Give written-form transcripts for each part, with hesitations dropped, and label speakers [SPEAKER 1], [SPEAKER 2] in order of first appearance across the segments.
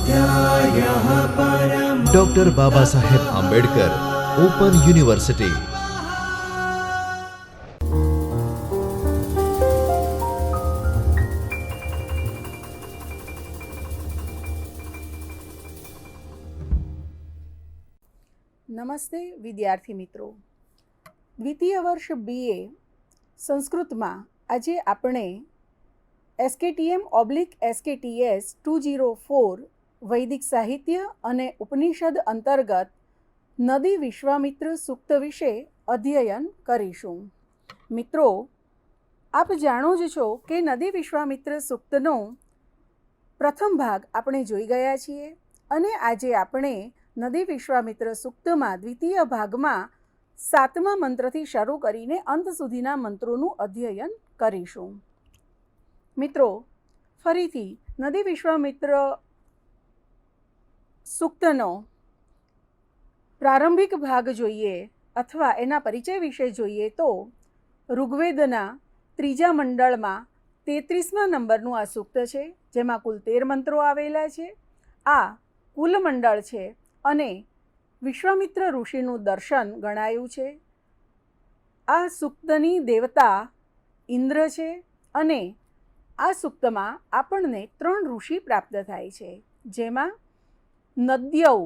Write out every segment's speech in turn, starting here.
[SPEAKER 1] स्वाध्यायः परमः।
[SPEAKER 2] Doctor Baba Saheb Ambedkar open university.
[SPEAKER 3] નમસ્તે વિદ્યાર્થી મિત્રો, દ્વિતીય વર્ષ BA સંસ્કૃતમાં આજે આપણે SKTM/SKTS 204 વૈદિક સાહિત્ય અને ઉપનિષદ અંતર્ગત નદી વિશ્વામિત્ર સૂક્ત વિશે અધ્યયન કરીશું. મિત્રો, આપ જાણો જ છો કે નદી વિશ્વામિત્ર સૂક્તનો પ્રથમ ભાગ આપણે જોઈ ગયા છીએ અને આજે આપણે નદી વિશ્વામિત્ર સૂક્તમાં દ્વિતીય ભાગમાં 7મા મંત્રથી શરૂ કરીને અંત સુધીના મંત્રોનું અધ્યયન કરીશું. મિત્રો, ફરીથી નદી વિશ્વામિત્ર સૂક્તનો પ્રારંભિક ભાગ જોઈએ અથવા એના પરિચય વિશે જોઈએ તો ઋગ્વેદના 3જા મંડળમાં 33મા નંબરનું આ સૂક્ત છે, જેમાં કુલ 13 મંત્રો આવેલા છે. આ કુલ મંડળ છે અને વિશ્વામિત્ર ઋષિનું દર્શન ગણાયું છે. આ સૂક્તની દેવતા ઇન્દ્ર છે અને આ સૂક્તમાં આપણને 3 ઋષિ પ્રાપ્ત થાય છે, જેમાં નદ્યૌ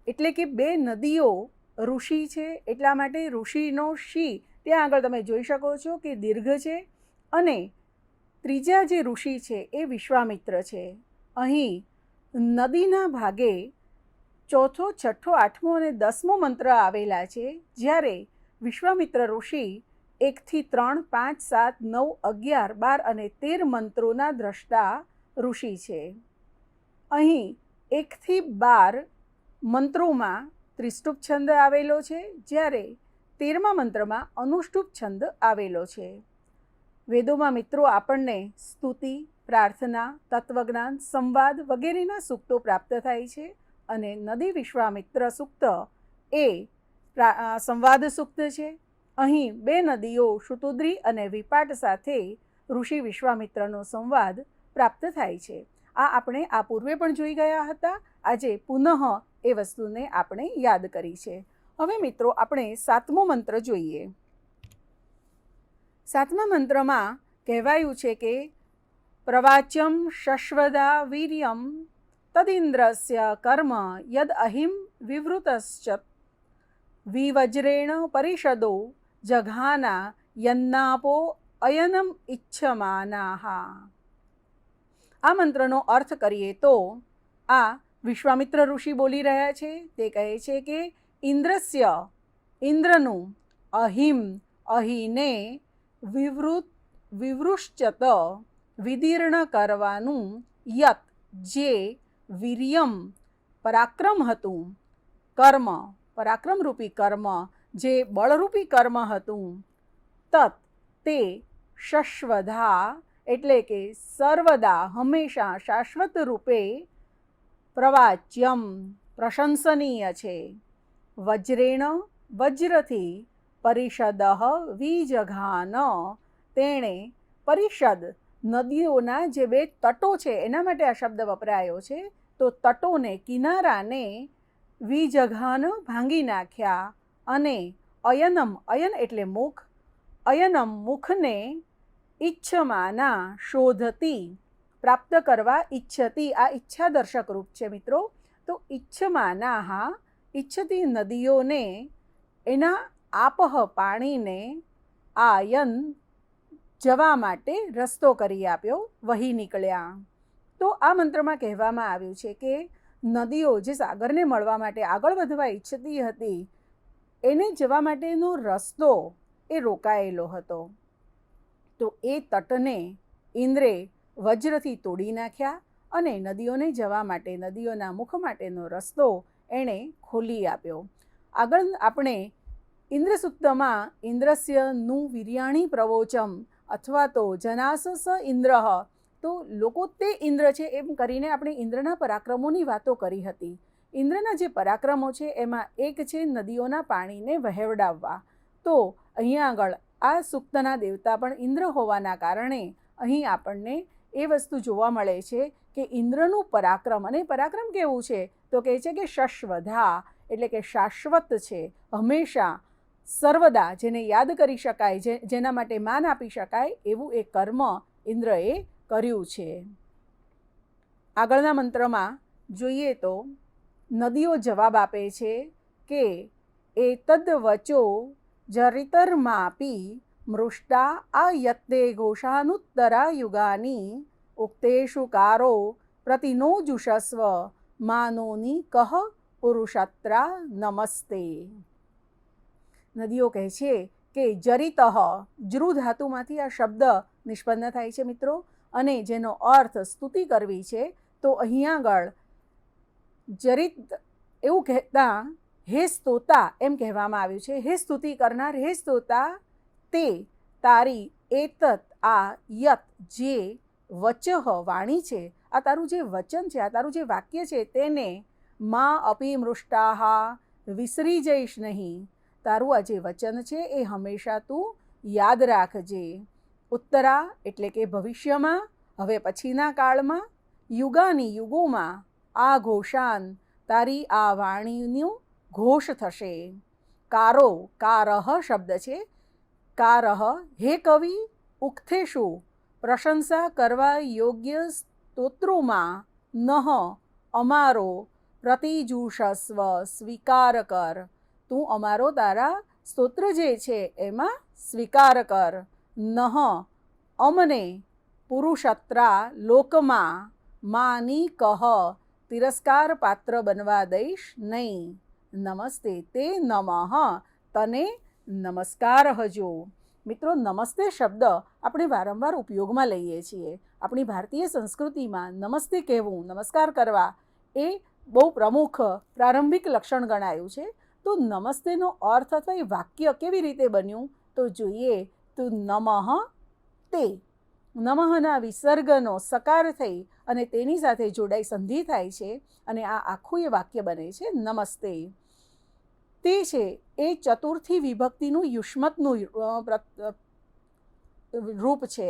[SPEAKER 3] એટલે કે 2 નદીઓ ઋષિ છે, એટલા માટે ઋષિનો શી ત્યાં આગળ તમે જોઈ શકો છો કે દીર્ઘ છે. અને ત્રીજા જે ઋષિ છે એ વિશ્વામિત્ર છે. અહીં નદીના ભાગે 4થો, 6થો, 8મો અને 10મો મંત્ર આવેલા છે, જ્યારે વિશ્વામિત્ર ઋષિ 1થી 3, 5, 7, 9, 11, 12 અને 13 મંત્રોના દ્રષ્ટા ઋષિ છે. અહીં 1થી 12 મંત્રોમાં ત્રિષ્ટુપ છંદ આવેલો છે, જ્યારે 13મા મંત્રમાં અનુષ્ટુપ છંદ આવેલો છે. વેદોમાં મિત્રો આપણને સ્તુતિ, પ્રાર્થના, તત્વજ્ઞાન, સંવાદ વગેરેના સૂક્તો પ્રાપ્ત થાય છે અને નદી વિશ્વામિત્ર સૂક્ત એ સંવાદ સૂક્ત છે. અહીં 2 નદીઓ શુતુદ્રી અને વિપાટ સાથે ઋષિ વિશ્વામિત્રનો સંવાદ પ્રાપ્ત થાય છે. આ આપણે આ પૂર્વે પણ જોઈ ગયા હતા. આજે પુનઃ એ વસ્તુને આપણે યાદ કરી છે. હવે મિત્રો આપણે 7મો મંત્ર જોઈએ. 7મા મંત્રમાં કહેવાયું છે કે પ્રવાચ્યમ શશ્વદા વીર્યમ તદિન્દ્રસ્ય કર્મ યદ અહિમ વિવૃતશ્ચ વિવજ્રેણ પરિષદો જઘાના યન્નાપો અયનમ ઇચ્છમાનાહ. આ મંત્રનો અર્થ કરીએ તો આ વિશ્વામિત્ર ઋષિ બોલી રહ્યા છે. તે કહે છે કે ઇન્દ્રનું અહિમ અહીને વિવૃશ્ચત વિદીર્ણ કરવાનું યત જે વીર્યમ પરાક્રમ હતું, કર્મ પરાક્રમરૂપી કર્મ જે બળરૂપી કર્મ હતું, તત તે શશ્વધા એટલે કે સર્વદા હંમેશા શાશ્વત રૂપે પ્રવાચ્યમ પ્રશંસનીય છે. વજ્રેણ વજ્રથી પરિષદ વિજઘાન તેણે પરિષદ નદીઓના જે 2 તટો છે એના માટે આ શબ્દ વપરાયો છે. તો તટોને, કિનારાને વિજઘાન ભાંગી નાખ્યા અને અયનમ, અયન એટલે મુખ, અયનમ મુખને ઈચ્છમાના શોધતી, પ્રાપ્ત કરવા ઈચ્છતી, આ ઈચ્છા દર્શક રૂપ છે મિત્રો. તો ઈચ્છમાના ઈચ્છતી નદીઓને એના આપહ પાણીને આયન જવા માટે રસ્તો કરી આપ્યો, વહી નીકળ્યા. તો આ મંત્રમાં કહેવામાં આવ્યું છે કે નદીઓ જે સાગરને મળવા માટે આગળ વધવા ઈચ્છતી હતી એને જવા માટેનો રસ્તો એ રોકાયેલો હતો. તો એ તટને ઇન્દ્રે વજ્રથી તોડી નાખ્યા અને નદીઓને જવા માટે, નદીઓના મુખ માટેનો રસ્તો એણે ખોલી આપ્યો. આગળ આપણે ઇન્દ્ર સૂક્તમાં ઇન્દ્રસ્યનું વીર્યાણી પ્રવોચમ અથવા તો જનાસ સ ઇન્દ્ર, તો લોકો તે ઇન્દ્ર છે એમ કરીને આપણે ઇન્દ્રના પરાક્રમોની વાતો કરી હતી. ઇન્દ્રના જે પરાક્રમો છે એમાં એક છે નદીઓના પાણીને વહેવડાવવા. તો અહીંયા આગળ આ સૂક્તના દેવતા પણ ઇન્દ્ર હોવાના કારણે અહીં આપણને એ વસ્તુ જોવા મળે છે કે ઇન્દ્રનું પરાક્રમ, અને પરાક્રમ કેવું છે તો કહે છે કે શશ્વધા એટલે કે શાશ્વત છે, હંમેશા સર્વદા જેને યાદ કરી શકાય, જેના માટે માન આપી શકાય એવું એ કર્મ ઇન્દ્રએ કર્યું છે. આગળના મંત્રમાં જોઈએ તો નદીઓ જવાબ આપે છે કે એતદ વચો જરિતર્માપી મૃષ્ટા આયત્તે ઘોષાનુત્તરા યુગાની ઉક્તેષુ કારો પ્રતિનોજુષસ્વ માનોની કહ પુરુષત્રા નમસ્તે. નદીઓ કહે છે કે જરિતઃ, જૃ ધાતુમાંથી આ શબ્દ નિષ્પન્ન થાય છે મિત્રો, અને જેનો અર્થ સ્તુતિ કરવી છે. તો અહીંયા આગળ જરિત એવું કહેતા હે સ્તોતા એમ કહેવામાં આવ્યું છે. હે સ્તુતિ કરનાર, હે સ્તોતા, તે તારી એતત આ યત જે વચઃ વાણી છે, આ તારું જે વચન છે, આ તારું જે વાક્ય છે, તેને મા અપી મૃષ્ટાહા વિસરી જઈશ નહીં. તારું આ જે વચન છે એ હંમેશા તું યાદ રાખજે. ઉત્તરા એટલે કે ભવિષ્યમાં, હવે પછીના કાળમાં, યુગાની યુગોમાં, આ ઘોષાન તારી આ વાણીનું ઘોષ થશે. કારો, કારહ શબ્દ છે. કારહ હે કવિ, ઉક્થેષુ પ્રશંસા કરવા યોગ્ય સ્તોત્રોમાં નહ અમારો પ્રતિજુષસ્વ સ્વીકાર કર. તું અમારો તારા સ્તોત્ર જે છે એમાં સ્વીકાર કર. નહ અમને પુરુષત્રા લોકમાં માની કહ તિરસ્કાર પાત્ર બનવા દઈશ નહીં. નમસ્તે તે નમઃ તને નમસ્કાર હજો. મિત્રો, નમસ્તે શબ્દ આપણે વારંવાર ઉપયોગમાં લઈએ છીએ. આપણી ભારતીય સંસ્કૃતિમાં નમસ્તે કહેવું, નમસ્કાર કરવા એ બહુ પ્રમુખ પ્રારંભિક લક્ષણ ગણાયું છે. તો નમસ્તેનો અર્થ અથવા એ વાક્ય કેવી રીતે બન્યું તો જોઈએ તો નમઃ તે, નમઃના વિસર્ગનો સકાર થઈ અને તેની સાથે જોડાઈ સંધિ થાય છે અને આ આખું એ વાક્ય બને છે નમસ્તે. તે છે એ ચતુર્થી વિભક્તિનું યુષ્મતનું રૂપ છે.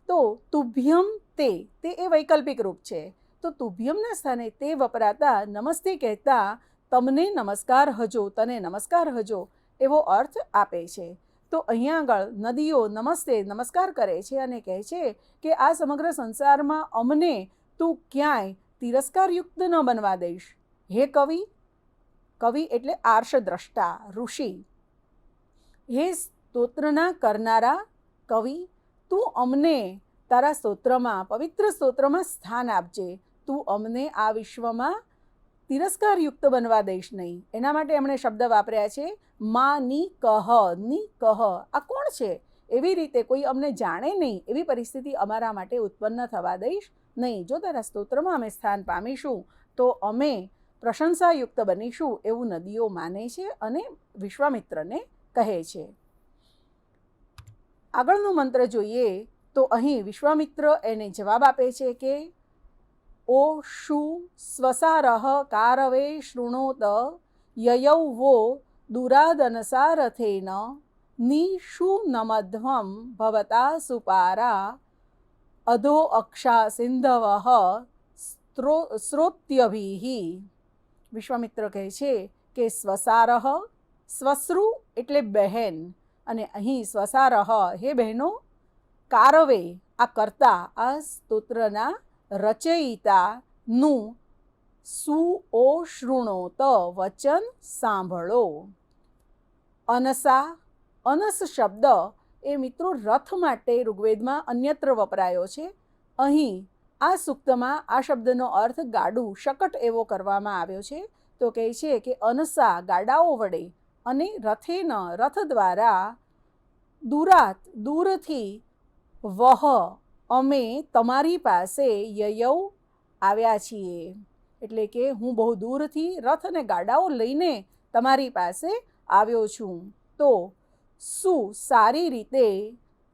[SPEAKER 3] તો તુભ્યમ તે એ વૈકલ્પિક રૂપ છે. તો તુભ્યમના સ્થાને તે વપરાતા નમસ્તે કહેતા તમને નમસ્કાર હજો, તને નમસ્કાર હજો એવો અર્થ આપે છે. તો અહીંયા આગળ નદીઓ નમસ્તે નમસ્કાર કરે છે અને કહે છે કે આ સમગ્ર સંસારમાં અમને તું ક્યાંય તિરસ્કારયુક્ત ન બનવા દઈશ. હે કવિ, કવિ એટલે આર્ષદ્રષ્ટા, ઋષિ. હે સ્તોત્રના કરનારા કવિ, તું અમને તારા સ્તોત્રમાં, પવિત્ર સ્તોત્રમાં સ્થાન આપજે. તું અમને આ વિશ્વમાં તિરસ્કારયુક્ત બનવા દઈશ નહીં. એના માટે એમણે શબ્દ વાપર્યા છે મા ની કહ. ની કહ આ કોણ છે? એવી રીતે કોઈ અમને જાણે નહીં એવી પરિસ્થિતિ અમારા માટે ઉત્પન્ન થવા દઈશ નહીં. જો તારા સ્તોત્રમાં અમે સ્થાન પામીશું તો અમે પ્રશંસાયુક્ત બનીશું એવું નદીઓ માને છે અને વિશ્વામિત્રને કહે છે. આગળનો મંત્ર જોઈએ તો અહીં વિશ્વામિત્ર એને જવાબ આપે છે કે ઓ શુ સ્વસારહ કારવે શૃણોત યયૌ વો દુરાદનસારથેન નિષુ નમધ્વમ ભવતા સુપારા અધો અક્ષા સિંધવઃ સ્રોત્યભિઃ. વિશ્વામિત્ર કહે છે કે સ્વસારહ, સ્વશ્રુ એટલે બહેન, અને અહીં સ્વસારહ હે બહેનો, કારવે આ કર્તા, આ સ્તોત્રના રચયિતાનું સુઓશૃણોત વચન સાંભળો. અનસા, અનસ શબ્દ એ મિત્રો રથ માટે ઋગ્વેદમાં અન્યત્ર વપરાયો છે. અહીં આ સૂક્તમાં આ શબ્દનો અર્થ ગાડું, શકટ એવો કરવામાં આવ્યો છે. તો કહે છે કે અનસા ગાડાઓ વડે અને રથેન રથ દ્વારા દૂરાત દૂરથી વહ અમે તમારી પાસે યયૌ આવ્યા છીએ. એટલે કે હું બહુ દૂરથી રથ અને ગાડાઓ લઈને તમારી પાસે આવ્યો છું. તો શું સારી રીતે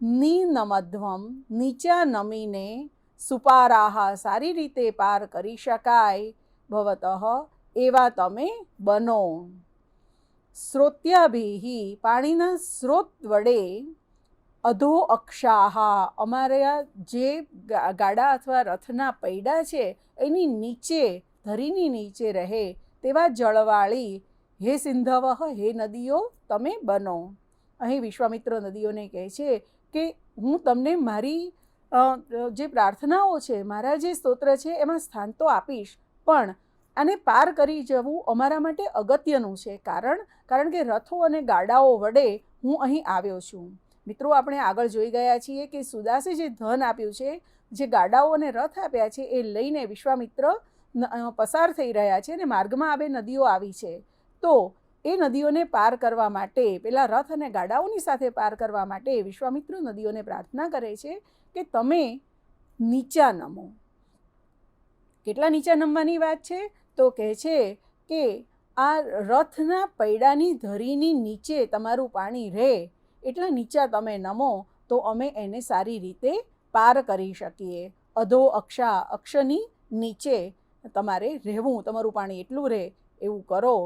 [SPEAKER 3] નિનમધ્વમ નીચા નમીને સુપારાહા સારી રીતે પાર કરી શકાય ભવતઃ એવા તમે બનો. સ્રોત્યાભિઃ પાણીના સ્રોત વડે અધો અક્ષાહા, અમારા જે ગાડા અથવા રથના પૈડા છે એની નીચે, ધરીની નીચે રહે તેવા જળવાળી હે સિંધવઃ, હે નદીઓ તમે બનો. અહીં વિશ્વામિત્ર નદીઓને કહે છે કે હું તમને મારી જે પ્રાર્થનાઓ છે, મારા જે સ્તોત્ર છે એમાં સ્થાન તો આપીશ, પણ આને પાર કરી જવું અમારા માટે અગત્યનું છે. કારણ કે રથો અને ગાડાઓ વડે હું અહીં આવ્યો છું. મિત્રો, આપણે આગળ જોઈ ગયા છીએ કે સુદાસે જે ધન આપ્યું છે, જે ગાડાઓ અને રથ આપ્યા છે, એ લઈને વિશ્વામિત્ર પસાર થઈ રહ્યા છે અને માર્ગમાં આ બે નદીઓ આવી છે. તો એ નદીઓને પાર કરવા માટે, પેલા રથ અને ગાડાઓની સાથે પાર કરવા માટે વિશ્વામિત્ર નદીઓને પ્રાર્થના કરે છે કે તમે નીચા નમો. કેટલા નીચા નમવાની વાત છે? તો કહે છે કે આ રથના પૈડાની ધરીની નીચે તમારું પાણી રહે એટલા નીચા તમે નમો, તો અમે એને સારી રીતે પાર કરી શકીએ. અધો અક્ષા, અક્ષની નીચે તમારે રહેવું, તમારું પાણી એટલું રહે એવું કરો.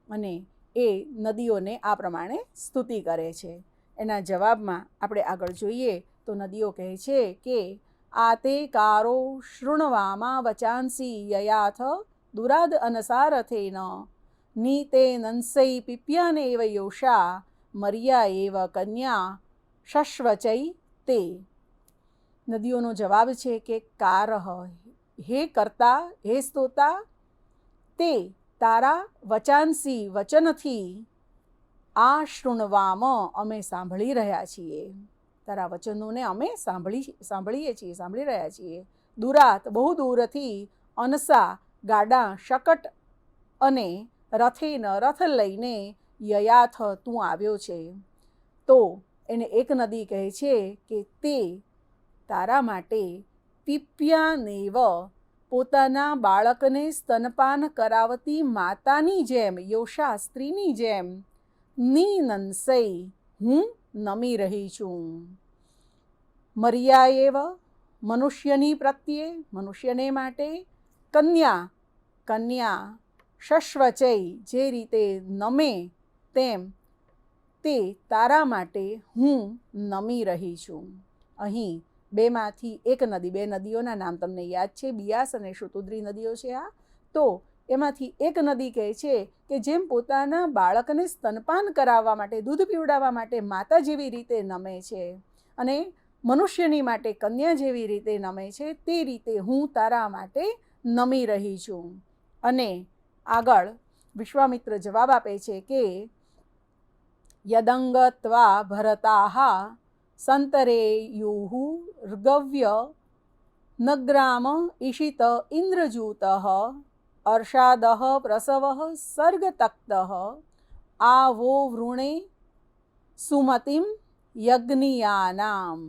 [SPEAKER 3] અને એ નદીઓને આ પ્રમાણે સ્તુતિ કરે છે. એના જવાબમાં આપણે આગળ જોઈએ તો નદીઓ કહે છે કે આતે કારો શૃણવામા વચાંસી યયાથ દુરાદ અનસારથેન નીતે નંસૈ પિપ્યાનેવ યોષા મર્યા એવ કન્યા શશ્વચૈ તે. નદીઓનો જવાબ છે કે કારહ, હે કર્તા, હે સ્તોતા, તે તારા વચાંસી, વચનથી, આ શૃણવામ અમે સાંભળી રહ્યા છીએ, તારા વચનોને અમે સાંભળી રહ્યા છીએ. દુરાત, બહુ દૂરથી, અનસા, ગાડા, શકટ, અને રથેન, રથ લઈને, યયાથ, તું આવ્યો છે. તો એને એક નદી કહે છે કે તે તારા માટે પીપ્યાનેવ, પોતાના બાળકને સ્તનપાન કરાવતી માતાની જેમ, યોષા, સ્ત્રીની જેમ, નિનંસૈ, હું નમી રહી છું. મર્યા એવ, મનુષ્યની પ્રત્યે, મનુષ્યને માટે, કન્યા, કન્યા, શશ્વચૈ, જે રીતે નમે તેમ, તે તારા માટે હું નમી રહી છું. અહીં બેમાંથી એક નદી, બે નદીઓના નામ તમને યાદ છે, બિયાસ અને શુતુદ્રી નદીઓ છે આ. તો એમાંથી એક નદી કહે છે કે જેમ પોતાના બાળકને સ્તનપાન કરાવવા માટે, દૂધ પીવડાવવા માટે માતા જેવી રીતે નમે છે અને મનુષ્યની માટે કન્યા જેવી રીતે નમે છે, તે રીતે હું તારા માટે નમી રહી છું. અને આગળ વિશ્વામિત્ર જવાબ આપે છે કે યદંગત્વા ભરતાહ સંતરેયુઃ ર્ગવ્ય નગ્રામ ઈશિત ઇન્દ્રજૂત અર્ષાદઃ પ્રસવઃ સર્ગતક્તઃ આવો વૃણે સુમતિમ યજ્ઞિયાનામ.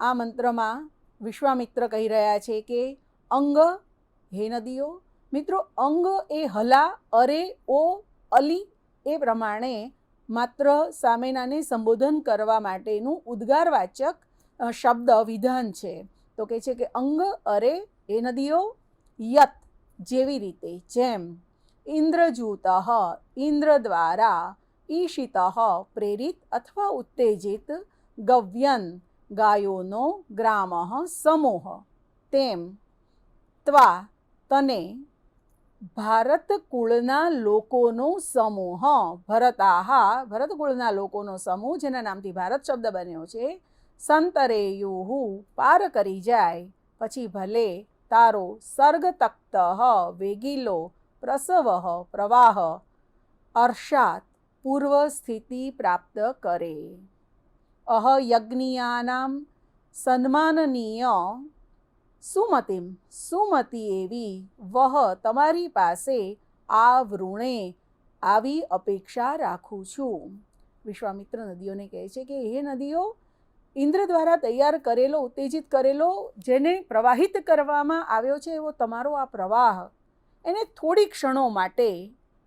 [SPEAKER 3] આ મંત્રમાં વિશ્વામિત્ર કહી રહ્યા છે કે અંગ, હે નદીઓ. મિત્રો, અંગ એ હલા, અરે, ઓ, અલી એ પ્રમાણે માત્ર સામેનાને સંબોધન કરવા માટેનું ઉદ્ગારવાચક શબ્દ વિધાન છે. તો કહે છે કે અંગ, અરે, એ નદીઓ, યત, જેવી રીતે, જેમ, ઇન્દ્રજૂત, ઇન્દ્ર દ્વારા, ઈશિત, પ્રેરિત અથવા ઉત્તેજિત, ગવ્યન, ગાયોનો, ગ્રામ, સમૂહ, તેમ, ત્વા, તને, ભારત કુળના લોકોનો સમૂહ, ભરતાહ, ભરત કુળના લોકોનો સમૂહ, જેના નામથી ભારત શબ્દ બન્યો છે, સંતરેયુઃ, પાર કરી જાય, પછી ભલે તારો, સર્ગતક્ત, વેગીલો, પ્રસવ, પ્રવાહ, અર્ષાત, પૂર્વ સ્થિતિ પ્રાપ્ત કરે, યજ્ઞિયાનામ, સન્માનનીય, સુમતિમ, સુમતી એવી, વહ, તમારી પાસે, આ વૃણે, આવી અપેક્ષા રાખું છું. વિશ્વામિત્ર નદીઓને કહે છે કે હે નદીઓ, ઇન્દ્ર દ્વારા તૈયાર કરેલો, ઉત્તેજિત કરેલો, જેને પ્રવાહિત કરવામાં આવ્યો છે એવો તમારો આ પ્રવાહ, એને થોડી ક્ષણો માટે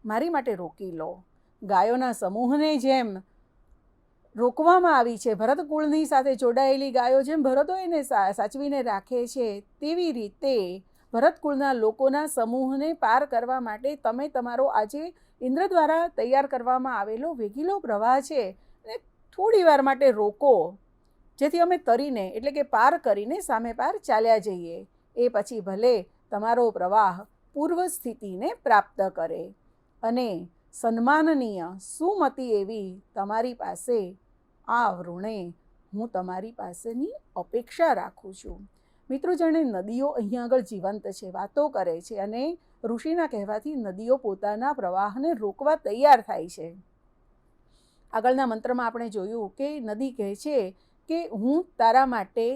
[SPEAKER 3] મારી માટે રોકી લો. ગાયોના સમૂહને જેમ રોકવામાં આવી છે, ભરત કુળની સાથે જોડાયેલી ગાયો જેમ ભરતો એને સાચવીને રાખે છે, તેવી રીતે ભરત કુળના લોકોના સમૂહને પાર કરવા માટે તમે તમારો આજે ઇન્દ્ર દ્વારા તૈયાર કરવામાં આવેલો વેગીલો પ્રવાહ છે, એને થોડી વાર માટે રોકો, જેથી અમે તરીને એટલે કે પાર કરીને સામે પાર ચાલ્યા જઈએ. એ પછી ભલે તમારો પ્રવાહ પૂર્વ સ્થિતિને પ્રાપ્ત કરે અને સન્માનનીય સુમતિ એવી તમારી પાસે આ વૃણે હું તમારી પાસેની અપેક્ષા રાખું છું. મિત્રો, જાણે નદીઓ અહીંયા આગળ જીવંત છે, વાતો કરે છે અને ઋષિના કહેવાથી નદીઓ પોતાના પ્રવાહને રોકવા તૈયાર થાય છે. આગળના મંત્રમાં આપણે જોયું કે નદી કહે છે કે હું તારા માટે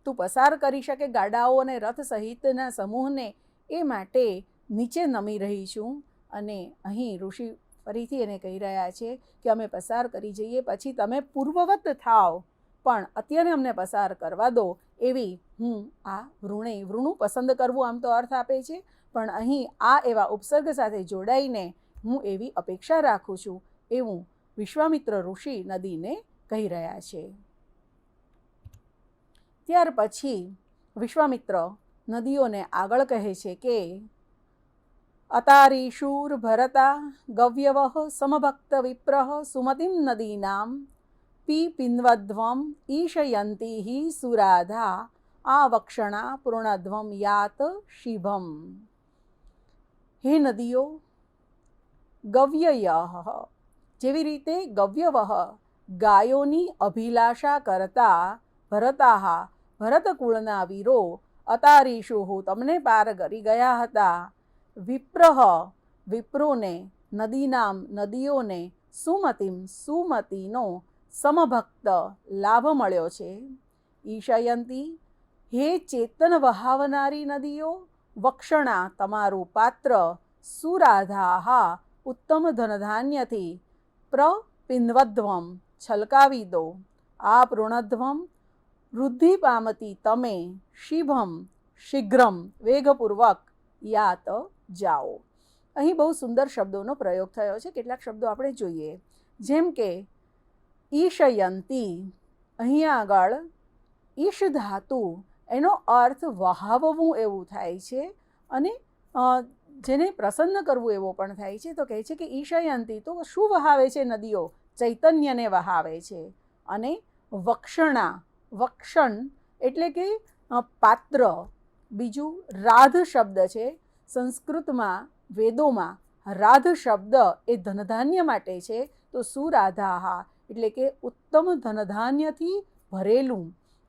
[SPEAKER 3] તું પસાર કરી શકે ગાડાઓ અને રથ સહિતના સમૂહને, એ માટે નીચે નમી રહી છું. અને અહીં ઋષિ ફરીથી એને કહી રહ્યા છે કે અમે પસાર કરી જઈએ પછી તમે પૂર્વવત થાવ, પણ અત્યારે અમને પસાર કરવા દો એવી હું આ વૃણું પસંદ કરવું આમ તો અર્થ આપે છે, પણ અહીં આ એવા ઉપસર્ગ સાથે જોડાઈને હું એવી અપેક્ષા રાખું છું એવું વિશ્વામિત્ર ઋષિ નદીને કહી રહ્યા છે. ત્યાર પછી વિશ્વામિત્ર નદીઓને આગળ કહે છે કે અતારીશૂર ભરતા ગવ્યવઃ સમભક્ત વિપ્રઃ સુમતિમ નદીનામ પિન્વધ્વમ ઈશયંતી સુરાધા આવક્ષણા પૂર્ણધ્વમ યાત શિભમ. હે નદીઓ, ગવ્યયઃ જેવી રીતે ગવ્યવઃ ગાયોની અભિલાષા કરતા ભરતાઃ ભરતકુળના વીરો અતારીશુઃ તમને પાર કરી ગયા હતા. વિપ્રઃ વિપ્રોને નદીનામ નદીઓને સુમતિનો સમભક્ત લાભ મળ્યો છે. ઈશયંતી હે ચેતન વહાવનારી નદીઓ, વક્ષણા તમારું પાત્ર, સુરાધાહા ઉત્તમ ધનધાન્યથી, પ્રપિન્વધ્વમ છલકાવી દો, આ પૂર્ણધ્વમ વૃદ્ધિ પામતી તમે, શિભમ શીઘ્રમ વેગપૂર્વક યાત જાઓ. અહીં બહુ સુંદર શબ્દોનો પ્રયોગ થયો છે. કેટલાક શબ્દો આપણે જોઈએ, જેમ કે ઈશયંતી, અહીંયા આગળ ઈશ ધાતુ એનો અર્થ વહાવવું એવું થાય છે અને જેને પ્રસન્ન કરવું એવો પણ થાય છે. તો કહે છે કે ઈશયંતી તો શું વહાવે છે નદીઓ? ચૈતન્યને વહાવે છે. અને વક્ષણા, વક્ષણ એટલે કે પાત્ર. બીજું રાધ શબ્દ છે. સંસ્કૃતમાં વેદોમાં રાધ શબ્દ એ ધનધાન્ય માટે છે. તો સુરાધાહા એટલે કે ઉત્તમ ધનધાન્યથી ભરેલું.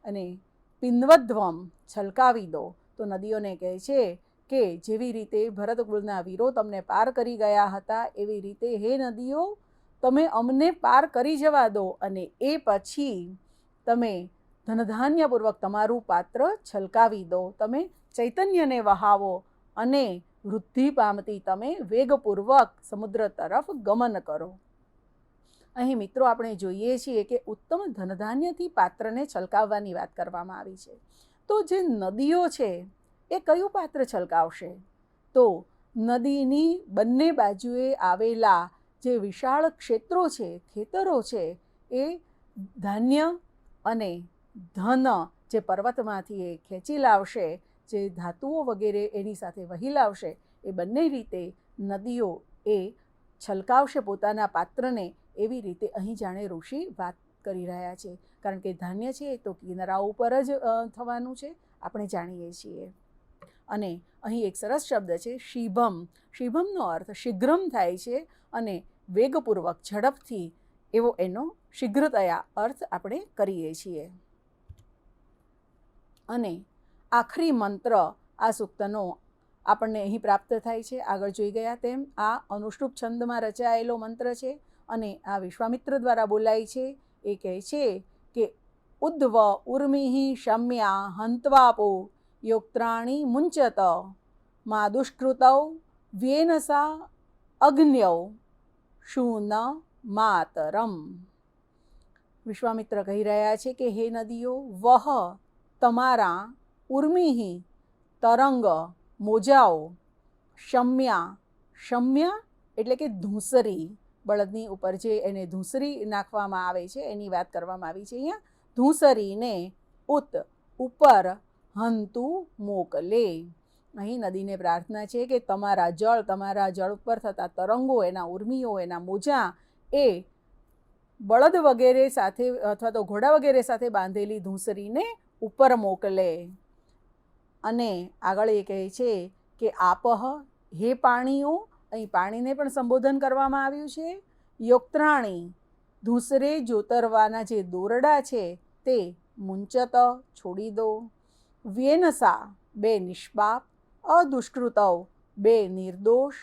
[SPEAKER 3] અને પિન્વધ્વમ છલકાવી દો. તો નદીઓને કહે છે કે જેવી રીતે ભરતકુળના વીરો તમને પાર કરી ગયા હતા, એવી રીતે હે નદીઓ તમે અમને પાર કરી જવા દો અને એ પછી તમે ધનધાન્યપૂર્વક તમારું પાત્ર છલકાવી દો. તમે ચૈતન્યને વહાવો અને વૃદ્ધિ પામતી તમે વેગપૂર્વક સમુદ્ર તરફ ગમન કરો. અહીં મિત્રો આપણે જોઈએ છીએ કે ઉત્તમ ધનધાન્યથી પાત્રને છલકાવવાની વાત કરવામાં આવી છે. તો જે નદીઓ છે એ કયું પાત્ર છલકાવશે? તો નદીની બંને બાજુએ આવેલા જે વિશાળ ક્ષેત્રો છે, ખેતરો છે, એ ધાન્ય અને ધન જે પર્વતમાંથી એ ખેંચી લાવશે, જે ધાતુઓ વગેરે એની સાથે વહી લાવશે, એ બંને રીતે નદીઓ એ છલકાવશે પોતાના પાત્રને. એવી રીતે અહીં જાણે ઋષિ વાત કરી રહ્યા છે. કારણ કે ધાન્ય છે તો કિનારાઓ ઉપર જ થવાનું છે, આપણે જાણીએ છીએ. અને અહીં એક સરસ શબ્દ છે શિભમ. શિભમનો અર્થ શીઘ્રમ થાય છે અને વેગપૂર્વક, ઝડપથી એવો એનો શીઘ્રતયા અર્થ આપણે કરીએ છીએ. અને આખરી મંત્ર આ સૂક્તનો આપણને અહીં પ્રાપ્ત થાય છે. આગળ જોઈ ગયા તેમ આ અનુષ્ટુપ છંદમાં રચાયેલો મંત્ર છે અને આ વિશ્વામિત્ર દ્વારા બોલાય છે. એ કહે છે કે ઉદ્વ ઉર્મિ શમ્યા હંત્વાપો યોક્ત્રાણી મુંચત મા દુષ્કૃતૌ વ્યેનસા અગ્ન્યૌ શૂન માતરમ. વિશ્વામિત્ર કહી રહ્યા છે કે હે નદીઓ, વહ તમારા, ઉર્મિ તરંગ, મોજાઓ, શમ્યા, શમ્યા એટલે કે ધૂંસરી, બળદની ઉપર જે એને ધૂંસરી નાખવામાં આવે છે એની વાત કરવામાં આવી છે અહીંયા. ધૂંસરીને ઉપર હંતુ મોકલે. અહીં નદીને પ્રાર્થના છે કે તમારા જળ ઉપર થતા તરંગો, એના ઉર્મિઓ, એના મોજા એ બળદ વગેરે સાથે અથવા તો ઘોડા વગેરે સાથે બાંધેલી ધૂંસરીને ઉપર મોકલે. અને આગળ એ કહે છે કે આપહ, હે પાણીઓ, અહીં પાણીને પણ સંબોધન કરવામાં આવ્યું છે. યોક્ત્રાણી, ધૂંસરે જોતરવાના જે દોરડા છે તે મુંચત, છોડી દો. વ્યનસા, બે નિષ્પાપ. અદુષ્કૃતૌ, બે નિર્દોષ.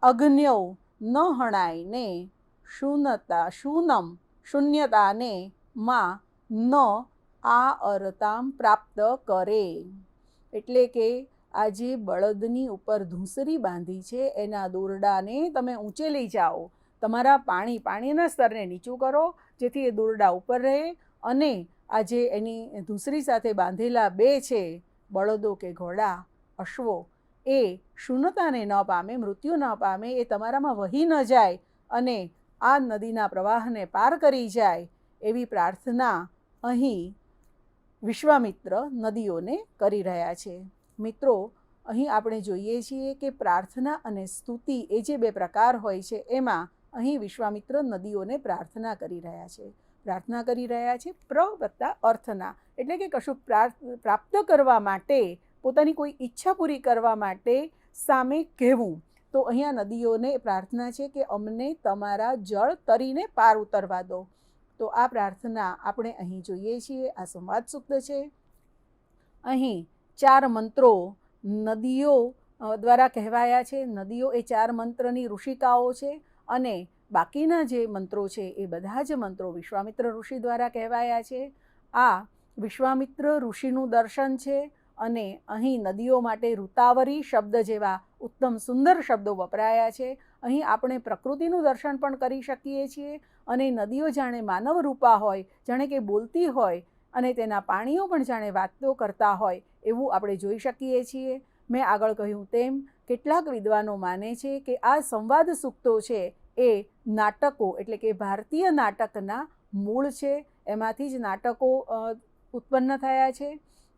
[SPEAKER 3] અગ્ન્યૌ, ન હણાઈને. શૂનમ, શૂન્યતાને. માં, ન આ અરતામ પ્રાપ્ત કરે. એટલે કે આ જે બળદની ઉપર ધૂંસરી બાંધી છે એના દોરડાને તમે ઊંચે લઈ જાઓ. તમારા પાણીના સ્તરને નીચું કરો જેથી એ દોરડા ઉપર રહે. અને આ જે એની ધૂંસરી સાથે બાંધેલા બે છે બળદો કે ઘોડા, અશ્વો, એ શૂન્યતાને ન પામે, મૃત્યુ ન પામે, એ તમારામાં વહી ન જાય અને આ નદીના પ્રવાહને પાર કરી જાય એવી પ્રાર્થના અહીં વિશ્વામિત્ર નદીઓને કરી રહ્યા છે. મિત્રો, અહીં આપણે જોઈએ છીએ કે પ્રાર્થના અને સ્તુતિ એ જે બે પ્રકાર હોય છે એમાં અહીં વિશ્વામિત્ર નદીઓને પ્રાર્થના કરી રહ્યા છે. પ્રાર્થના કરી રહ્યા છે વત્તા અર્થના, એટલે કે કશું પ્રાપ્ત કરવા માટે, પોતાની કોઈ ઈચ્છા પૂરી કરવા માટે સામે કહેવું. તો અહીંયા નદીઓને પ્રાર્થના છે કે અમને તમારા જળ તરીને પાર ઉતરવા દો. તો આ પ્રાર્થના આપણે અહીં જોઈએ છીએ. આ સંવાદ સૂક્ત છે. અહીં 4 મંત્રો નદીઓ દ્વારા કહેવાયા છે. નદીઓ એ 4 મંત્રની ઋષિકાઓ છે અને બાકીના જે મંત્રો છે એ બધા જ મંત્રો વિશ્વામિત્ર ઋષિ દ્વારા કહેવાયા છે. આ વિશ્વામિત્ર ઋષિનું દર્શન છે અને અહીં નદીઓ માટે ઋતાવરી શબ્દ જેવા ઉત્તમ સુંદર શબ્દો વપરાયા છે. અહીં આપણે પ્રકૃતિનું દર્શન પણ કરી શકીએ છીએ અને નદીઓ જાણે માનવ રૂપા હોય, જાણે કે બોલતી હોય અને તેના પાણીઓ પણ જાણે વાતો કરતા હોય એવું આપણે જોઈ શકીએ છીએ. મેં આગળ કહ્યું તેમ કેટલાક વિદ્વાનો માને છે કે આ સંવાદ સૂક્તો છે એ નાટકો એટલે કે ભારતીય નાટકના મૂળ છે. એમાંથી જ નાટકો ઉત્પન્ન થયા છે.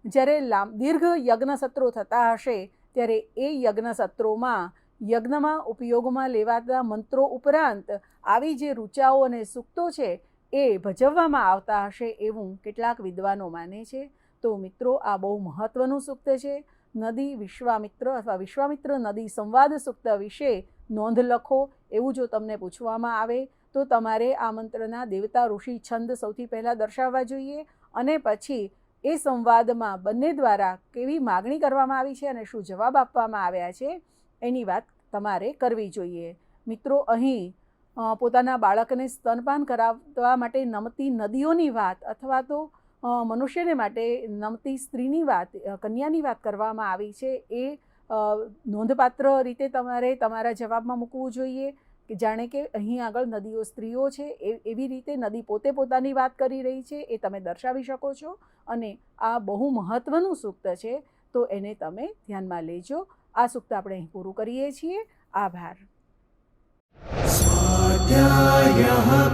[SPEAKER 3] જ્યારે દીર્ઘ યજ્ઞ સત્રો થતા હશે ત્યારે એ યજ્ઞ સત્રોમાં યજ્ઞમાં ઉપયોગમાં લેવાતા મંત્રો ઉપરાંત આવી જે ઋચાઓ અને સૂક્તો છે એ ભજવવામાં આવતા હશે એવું કેટલાક વિદ્વાનો માને છે. તો મિત્રો, આ બહુ મહત્ત્વનું સૂક્ત છે. નદી વિશ્વામિત્ર અથવા વિશ્વામિત્ર નદી સંવાદ સૂક્ત વિશે નોંધ લખો એવું જો તમને પૂછવામાં આવે તો તમારે આ મંત્રના દેવતા ઋષિ છંદ સૌથી પહેલાં દર્શાવવા જોઈએ અને પછી એ સંવાદમાં બંને દ્વારા કેવી માગણી કરવામાં આવી છે અને શું જવાબ આપવામાં આવ્યા છે એની વાત તમારે કરવી જોઈએ. મિત્રો, અહીં પોતાના બાળકને સ્તનપાન કરાવવા માટે નમતી નદીઓની વાત અથવા તો મનુષ્યને માટે નમતી સ્ત્રીની વાત, કન્યાની વાત કરવામાં આવી છે. એ નોંધપાત્ર રીતે તમારે તમારા જવાબમાં મૂકવું જોઈએ કે જાણે કે અહીં આગળ નદીઓ સ્ત્રીઓ છે એવી રીતે નદી પોતે પોતાની વાત કરી રહી છે એ તમે દર્શાવી શકો છો અને આ બહુ મહત્ત્વનું સૂક્ત છે તો એને તમે ધ્યાનમાં લેજો. આ સૂક્ત આપણે અહીં પૂરું કરીએ છીએ. આભાર. સ્વાધ્યાયઃ